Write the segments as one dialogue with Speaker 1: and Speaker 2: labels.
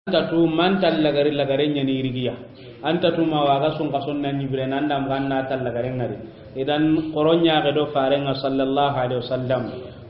Speaker 1: tatu man tallagari lagare nyani rigiya anta tuma waga sun kason nan jibre nan dam ganna tallagare ngari idan qoronya ga do farenga sallallahu alaihi wasallam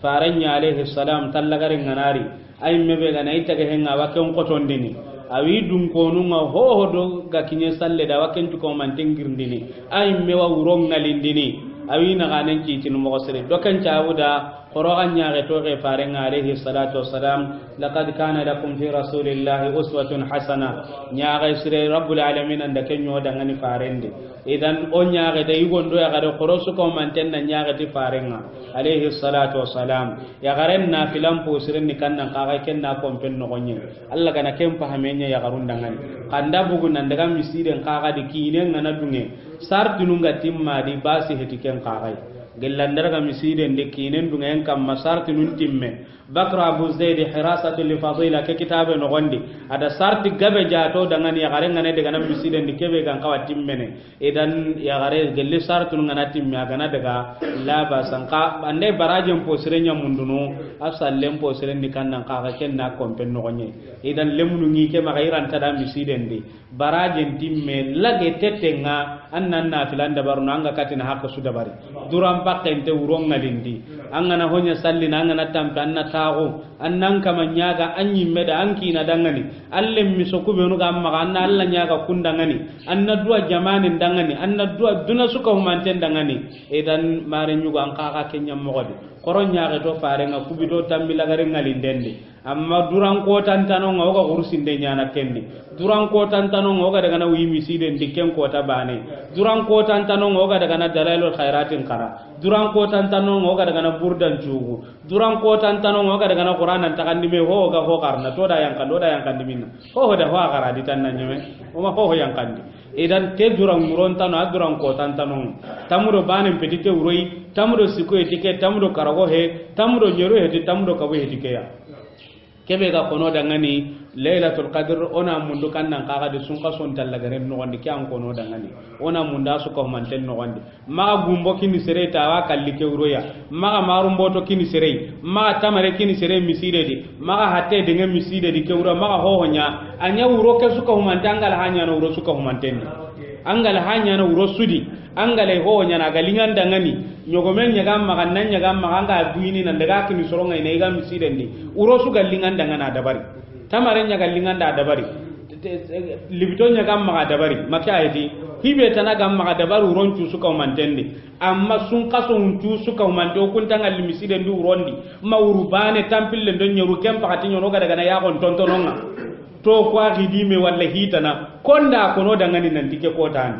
Speaker 1: farenya alaihi salam tallagare nganari ay mebe ga nay tage henga waken qotondini awi dum konunga ho ho do ga kinye salle da waken to ko man tengirndini ay mewa urong ngalindini awi na ganen kitin mo gosere do kan tawuda قرآن يغتوغ فارن عليه الصلاة والسلام لقد كان لكم في رسول الله أسوة حسنة يغسر رب العالمين عندك نودعني فارن إذن أن يغت يقول دو يغت قرصكم من تن يغت فارن عليه الصلاة والسلام يغرنا في لامبو سرن كان قاغا كنا كومبن نغني الله كان كم فهمين يغرون دغني قندا بوغن عندك مسيدن قاغا دي كينن ندونغي سارتنونغا تيمما دي باسي هتيكن قاغاي gellandar ga misiden de kinen dunga en kam masarti nun timme bakra abu zaid hirasatu li fadila ke kitabe no gondi ada sarti gabe jato dangan ya gare ngane daga na misiden de kebe kan kawa timmene idan ya gare gelli sartu ngana timme aga na daga laba sanka ande barajem po sirenya munduno afsallem po sirenni kannan kaga kenna kompen no gonye idan lemnu ngi ke magairan tada misiden de barajem timme lage tetenga annan na filanda barno anga katina hakka su dabari duram pakkente urong ngalindi angana honya salli nangana tampa anna tago annan kama nyaga anyi meda anki na dangani allem misoku benu ga amma anna alla nyaga kundangani anna dua jamani dangani anna dua duna suka humanten dangani idan mare nyugo an kaka kenya mogodi koronya ga to farenga kubito tambila gare ngalindende amma duran ko tantano ngoga ursinde nyana kendi duran ko tantano ngoga daga na wi misiden dikken ko ta bane duran ko tantano ngoga daga na dalailul khairatin kara duran ko tantano ngoga daga na burdan jugu duran ko tantano ngoga daga na qur'anan takandi me ho ga ho karna to da yang kandi minna ho da ho kara ditanna nyeme o ma ho yang kandi idan te duran muron tano duran ko tantano tamuro bane petite uroi tamuro siko etike tamuro karago he tamuro nyero he tamuro kawe etike ya kebe ga kono dangani lailatul qadr ona mundu kannan kaga de sun kason tallagare no wandi kyan kono dangani ona munda su ko manten no wandi ma gumbo kini sere tawa kallike uroya ma marumbo to kini sere ma tamare kini sere miside di ma hatte de ngem miside di kewra ma ho honya anya uro ke su ko mantangal hanya no uro su ko manten angal hanya no uro sudi angale ho honya na galingan dangani nyogomen nyaga magannan nyaga maganga duini nan daga kini soronga ine ga miside ni uro su galingan dangana dabari tamare nyaga linganda dabari libito nyaga maga dabari makayati hibe tanaga maga dabaru ronchu suka mantende amma sun kaso unchu suka mante o kuntanga limiside ndu rondi mawrubane tampille ndo nyoru kempa kati nyono ga daga na yakon tontononga to kwa gidime walla hitana konda kono dangani nan tike kotani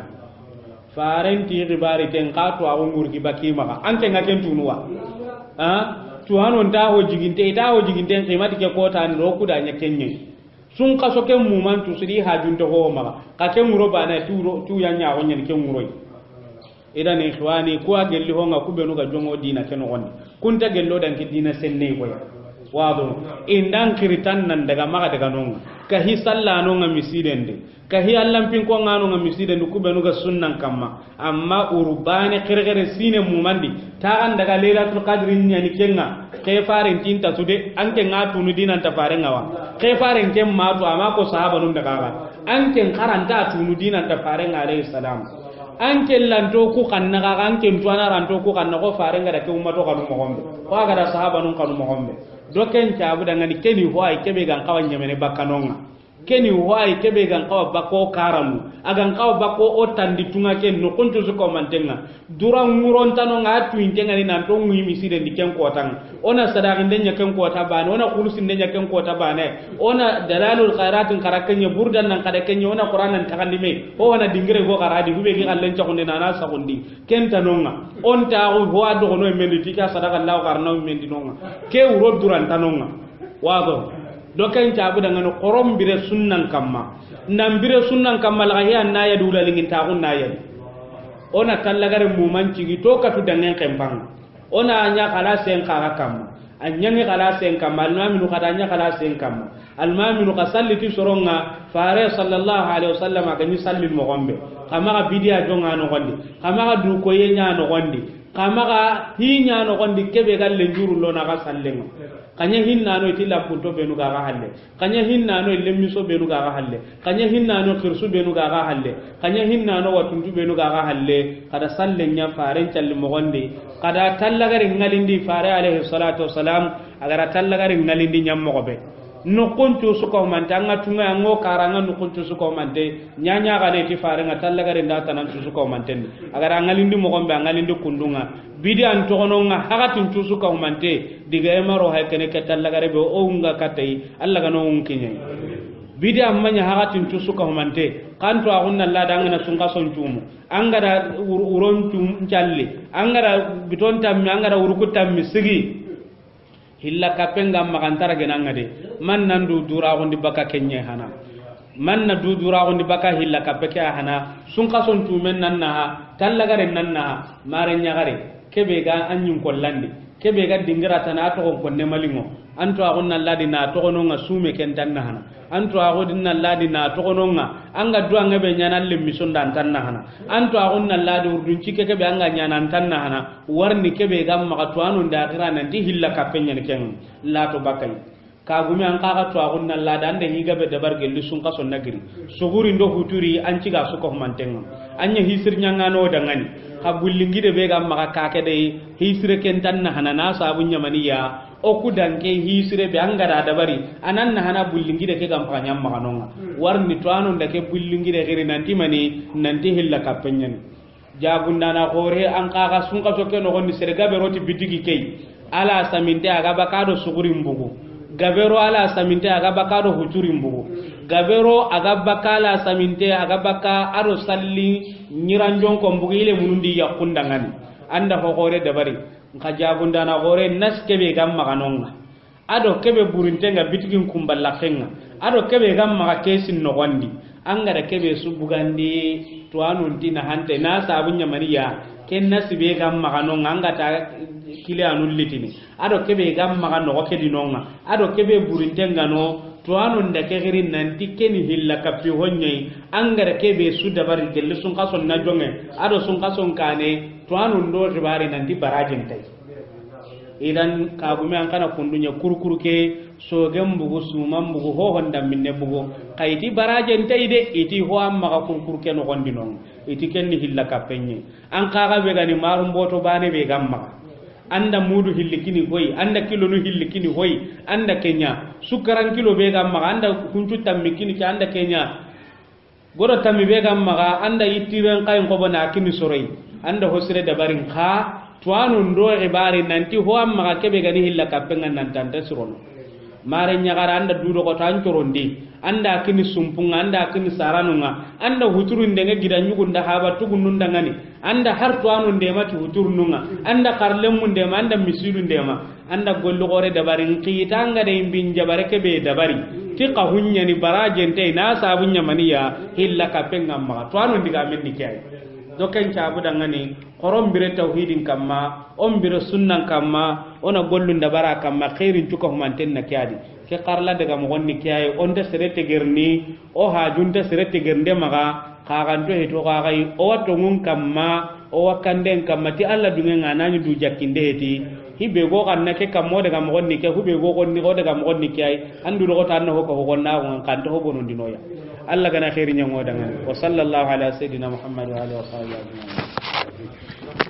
Speaker 1: farenti ribari ten qato a ngurgi bakima anke ngaken tunuwa tuwano ntaho jiginte itaho jiginte qimati ke kotani ro kuda nyakenye sun kaso ken muman tu sidi hajunto ho maga ka ken nguro bana tu yanya wonyen ken nguro idan ikhwani ko agelli ho nga kubenu ga jongo dina ken wonni kunta gello dan ki dina senne ko wado indan kiritan nan daga maga daga nonga ka hi salla nonga misidende ka hi allam pin ko ngano nga misidende kubenu ga sunnan kamma amma urbane kirgere sine mumandi ta an daga lailatul qadr nyani kenga ke faren tinta sude anke ngatu nu dinan ta faren ngawa ke faren kem matu ama ko sahaba nun daga ga anke karanta tu nu dinan ta faren alayhi salam anke lanto ku kanna ga anke tuana ranto ku kanna ko faren ga da ke ummato kanu mo gombe ko ga da sahaba nun kanu mo gombe doken tabu daga ni keni hoai kebe gan kawan nyamene bakanonga keni hoai kebe gan kawa bako karamu agan kawa bako otandi tunga ken no kontu su ko mantenga durang muron tanonga atu intenga ni nan to ngui miside ni ken ko tan ona sadaqin denya ken ko ta bane ona khulusin denya ken ko ta bane ona dalalul khairatin karakenya burdan nan kada kenya ona qur'anan takandime o ona dingire go karadi hube gi allen chakunde nana sakundi ken tanonga on ta ho ado no mendi tika sadaqa allah karno mendi nonga ke uro duran tanonga wado doken tabu daga no qorom bire sunnan kamma nan bire sunnan kamma la hiya na ya dula lingin ta kun na ya ona tallagare mumanci gi to katu dangen kembang ona nya kala sen kara kamma anyangi kala sen kamma almaminu kadanya kala sen kamma almaminu kasalliti soronga fare sallallahu alaihi wasallam ga ni sallil mo gombe kama ga bidiya jonga no gondi kama ga du ko yenya no gondi kamaga hinya no gondi kebe galle njuru lo na ga sallenga kanya hinna no itilla punto benu ga halle kanya hinna no lemmiso benu ga halle kanya hinna no khirsu benu ga halle kanya hinna no watuntu benu ga halle kada sallenya faren calli mo gondi kada tallagari ngalindi fare alaihi salatu wassalam agara tallagari ngalindi nyammo gobe no kontu suko mante anga tunga ngo karanga no kontu suko mante nyanya ga ne ti fare nga tallagari ndata nan suko mante agara ngalindi mo gombe ngalindi kundunga bidi an tokono nga hagatin tu suko mante diga emaro hay kene ke tallagari be o nga katai alla ga no unkinya bidi amanya hagatin tu suko mante kanto agunna la danga na sunga son tumu angara uron tum challe angara biton tammi angara uruku tammi sigi hilla kapenga magantara genanga de man nandu dura gondi baka kenye hana man na du dura gondi baka hilla kapeke hana sunka son tumen nanna ha tallagare nanna ha mare nyagare kebe ga anyun kollandi kebe ga dingira tana to ko konne malingo anto agonna ladi na to kono nga sume ken tanna hana anto agodinna ladi na to kono nga anga duwa ngabe nyana lemison dan tanna hana anto agonna ladi urdun cike kebe anga nyana tanna hana warni kebe ga maka to anu ndagira nan di hilla kapenya ne ken la to bakai kagumi an kaga to agonna ladi ande higa be dabar gelli sun kaso nagiri suguri ndo huturi an ciga su ko mantenga anya hisir nyanga no dangani habullingi de be ga maka kake de hisire ken tanna hana na sabunya maniya o kudanke hisire be angara dabari anan na hana bullingi de ke gam panya maganonga warni to anu ndake bullingi de gere nanti mani nanti hilla kapenya ni jagunda na gore an kaga sun kaso ke no gonni serga be roti bitigi kei ala saminte aga bakado suguri mbugu gabero ala saminte aga bakado huturi mbugu gabero aga bakala saminte aga baka aro salli nyiranjon ko mbugu ile munundi yakundangani anda ko gore dabari nka jagunda na gore nas kebe gam maganonga ado kebe burintenga bitigin kumballa kenga ado kebe gam maga kesin no gondi angara kebe subugandi to anun dina hante na sabunya mariya ken nasibe gam maganonga angata kile anul litini ado kebe gam maga no kedinonga ado kebe burintenga no to anun da kegirin nanti keni hilla kapi honnyi angara kebe su dabari gelle sun kason na jonge ado sun kason kane to anun do ribari nanti barajin tai idan kagumi an kana kundunya kurkuru ke so gembugo suman bugo ho honda minne bugo kayti barajin tai de iti ho amma ka kurkuru ke no gondinon iti kenni hilla kapenye an kaga be gani marum boto bane be gamma anda mudu hillikini hoy anda kilo no hillikini hoy anda kenya sukaran kilo be gamma anda kuncu tammikini ka anda kenya goro tammi be gamma anda yittiren kay ko bana kini soroi anda hosire dabarin kha tuanu ndo ibari nanti ho amma kebe gani hilla kapenga nan tanta surono mare nyagara anda dudo ko tan corondi anda kini sumpunga anda kini saranunga anda huturun de ngida nyugunda haba tugunun dangani anda har tuanu de mati huturnunga anda karlem mun de anda misidun de ma anda gollu gore dabarin qitanga de imbin jabare kebe dabari ti qahunya ni barajente na sabunya maniya hilla kapenga ma tuanu diga men dikai doken cabu dangani qorom bire tauhidin kamma on bire sunnan kamma ona gollun dabara kamma khairin tuko manten na kiadi ke qarla daga mo gonni kiay on de serete gerni o ha junta serete gernde maga kaganto heto kagai o wato ngun kamma o wakanden kamma ti alla dungen anani du jakkinde heti hibe go kanna ke kammo daga mo gonni ke hube go gonni go daga mo gonni kiay andu do tan ho ko gonna on kan to ho bonon dinoya alla gana khairin nyango dangan wa sallallahu ala sayidina muhammad wa alihi wa sahbihi ajma'in